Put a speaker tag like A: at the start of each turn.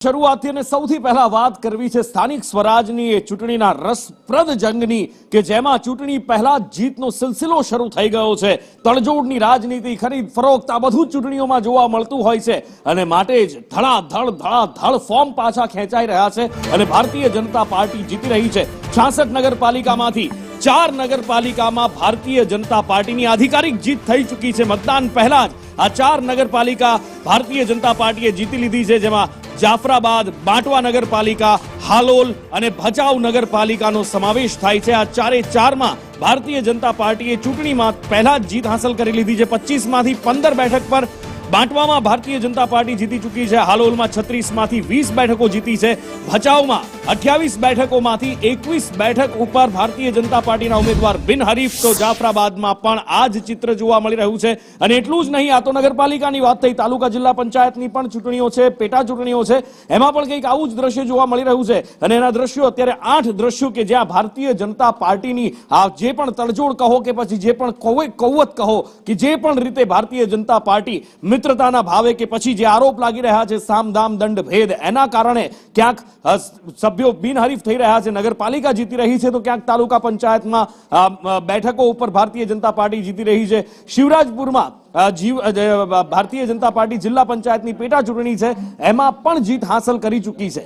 A: શરૂઆતથી અને સૌથી પહેલા વાત કરવી છે સ્થાનિક સ્વરાજની એ ચૂંટણીના રસપ્રદ જંગની કે જેમાં ચૂંટણી પહેલા જીતનો સિલસિલો શરૂ થઈ ગયો છે। તડજોડની રાજનીતિ, ખરીદ ફરોખ્ત આ બધું ચૂંટણીઓમાં જોવા મળતું હોય છે અને માટે જ ધડાધડ ફોર્મ પાછા ખેંચાઈ રહ્યા છે અને ભારતીય જનતા પાર્ટી જીતી રહી છે। 66 નગરપાલિકામાંથી 4 નગરપાલિકામાં ભારતીય જનતા પાર્ટીની આધિકારિક જીત થઈ ચૂકી છે। મતદાન પહેલા જ આ 4 નગરપાલિકા ભારતીય જનતા પાર્ટીએ જીતી લીધી છે, જેમાં જાફરાબાદ, બાંટવા નગરપાલિકા, હાલોલ અને ભચાઉ નગરપાલિકાનો સમાવેશ થાય છે। આ ચારે ચારમાં ભારતીય જનતા પાર્ટીએ ચૂંટણીમાં પહેલા જ જીત હાંસલ કરી લીધી છે। 25 માંથી 15 બેઠક પર બાંટવામાં ભારતીય જનતા પાર્ટી જીતી ચૂકી છે। હાલોલમાં 36 માંથી 20 બેઠકો જીતી છે। ભચાઉમાં 28 બેઠકોમાંથી 21 બેઠક ઉપર ભારતીય જનતા પાર્ટીના ઉમેદવાર બિનહરીફ। તો જાફરાબાદમાં પણ આ જ ચિત્ર જોવા મળી રહ્યું છે અને એટલું જ નહીં, આ તો નગરપાલિકાની વાત થઈ, તાલુકા જિલ્લા પંચાયતની પણ ચૂંટણીઓ છે, પેટા ચૂંટણીઓ છે, એમાં પણ કંઈક આવું જ દ્રશ્ય જોવા મળી રહ્યું છે અને એના દ્રશ્યો અત્યારે 8 દ્રશ્યો કે જ્યાં ભારતીય જનતા પાર્ટીની આ જે પણ તડજોડ કહો કે પછી જે પણ કૌવત કહો કે જે પણ રીતે ભારતીય જનતા પાર્ટી મિત્રતાના ભાવે કે પછી જે આરોપ લાગી રહ્યા છે સામદામ દંડ ભેદ, એના કારણે ક્યાંક સભ્યો બિનહરીફ થઈ રહ્યા છે। નગરપાલિકા જીતી રહી છે તો ક્યાંક તાલુકા પંચાયતમાં બેઠકો ઉપર ભારતીય જનતા પાર્ટી જીતી રહી છે। શિવરાજપુરમાં ભારતીય જનતા પાર્ટી જિલ્લા પંચાયતની પેટા ચૂંટણી છે, એમાં પણ જીત હાંસલ કરી ચૂકી છે।